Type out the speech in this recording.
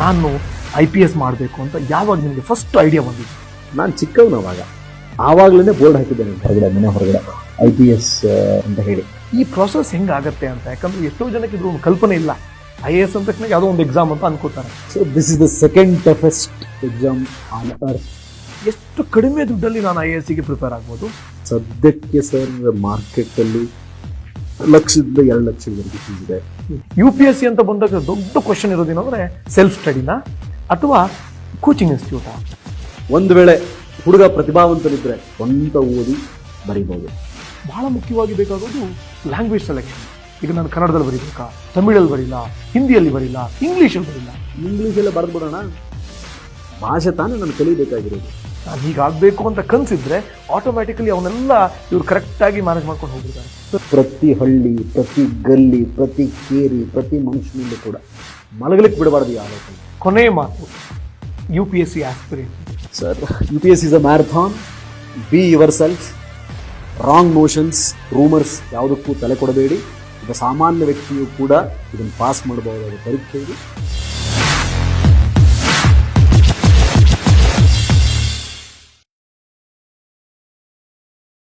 ನಾನು IPS ಮಾಡಬೇಕು ಅಂತ ಯಾವಾಗ ನಿಮಗೆ ಫಸ್ಟ್ ಐಡಿಯಾ ಬಂದಿದ್ದು? ನಾನು ಚಿಕ್ಕವನವಾಗ ಆವಾಗಲೇ ಬೋರ್ಡ್ ಹಾಕಿದ್ದೇನೆ ಹೊರಗಡೆ, ಮನೆ ಹೊರಗಡೆ IPS ಅಂತ ಹೇಳಿ. ಈ ಪ್ರಾಸೆಸ್ ಹೆಂಗಾಗತ್ತೆ ಅಂತ, ಯಾಕಂದ್ರೆ ಎಷ್ಟೋ ಜನಕ್ಕೆ ಇದ್ರ ಒಂದು ಕಲ್ಪನೆ ಇಲ್ಲ. IAS ಅಂತ ತಕ್ಷಣ ಯಾವುದೋ ಒಂದು ಎಕ್ಸಾಮ್ ಅಂತ ಅನ್ಕೋತಾರೆ. So this is the second toughest exam on earth. ಎಷ್ಟು ಕಡಿಮೆ ದುಡ್ಡಲ್ಲಿ ನಾನು IASಗೆ ಪ್ರಿಪೇರ್ ಆಗ್ಬೋದು? ಸದ್ಯಕ್ಕೆ ಸರ್ ಮಾರ್ಕೆಟಲ್ಲಿ 1 ಲಕ್ಷದಿಂದ 2 ಲಕ್ಷದವರೆಗೆ ಫೀಸ್ ಇದೆ. UPSC ಅಂತ ಬಂದಾಗ ದೊಡ್ಡ ಕ್ವಶನ್ ಇರೋದೇನಂದ್ರೆ ಸೆಲ್ಫ್ ಸ್ಟಡಿನಾ ಅಥವಾ ಕೋಚಿಂಗ್ ಇನ್ಸ್ಟಿಟ್ಯೂಟಾ? ಒಂದು ವೇಳೆ ಹುಡುಗ ಪ್ರತಿಭಾವಂತನಿದ್ರೆ ಸ್ವಂತ ಓದಿ ಬರೀಬಹುದು. ಬಹಳ ಮುಖ್ಯವಾಗಿ ಬೇಕಾಗೋದು ಲ್ಯಾಂಗ್ವೇಜ್ ಸೆಲೆಕ್ಷನ್. ಈಗ ನಾನು ಕನ್ನಡದಲ್ಲಿ ಬರೀಬೇಕಾ, ತಮಿಳಲ್ಲಿ ಬರೀಲ್ಲ, ಹಿಂದಿಯಲ್ಲಿ ಬರೀಲ್ಲ, ಇಂಗ್ಲೀಷಲ್ಲಿ ಬರೀಲ್ಲ? ಇಂಗ್ಲೀಷಲ್ಲೇ ಬರೆದ್ಬಿಡೋಣ, ಭಾಷೆ ತಾನೇ ನಾನು ಕಲಿಬೇಕಾಗಿರೋದು. ನಾನು ಹೀಗಾಗಬೇಕು ಅಂತ ಕನಸಿದ್ರೆ ಆಟೋಮ್ಯಾಟಿಕಲಿ ಅವನ್ನೆಲ್ಲ ಇವ್ರು ಕರೆಕ್ಟಾಗಿ ಮ್ಯಾನೇಜ್ ಮಾಡ್ಕೊಂಡು ಹೋಗ್ಬಿಡ್ತಾರೆ. ಪ್ರತಿ ಹಳ್ಳಿ, ಪ್ರತಿ ಗಲ್ಲಿ, ಪ್ರತಿ ಕೇರಿ, ಪ್ರತಿ ಮನುಷ್ಯನಿಂದ ಕೂಡ ಮಲಗಲಿಕ್ಕೆ ಬಿಡಬಾರ್ದು ಈ ಆಲೋಚನೆ. ಕೊನೆ ಮಾತು, UPSC aspirant sir, UPSC is a marathon. Be your self. Wrong notions, rumours ಯಾವುದಕ್ಕೂ ತಲೆ ಕೊಡಬೇಡಿ. ಒಬ್ಬ ಸಾಮಾನ್ಯ ವ್ಯಕ್ತಿಯು ಕೂಡ ಇದನ್ನು ಪಾಸ್ ಮಾಡಬಹುದಾದ ಪರೀಕ್ಷೆ ಇದು.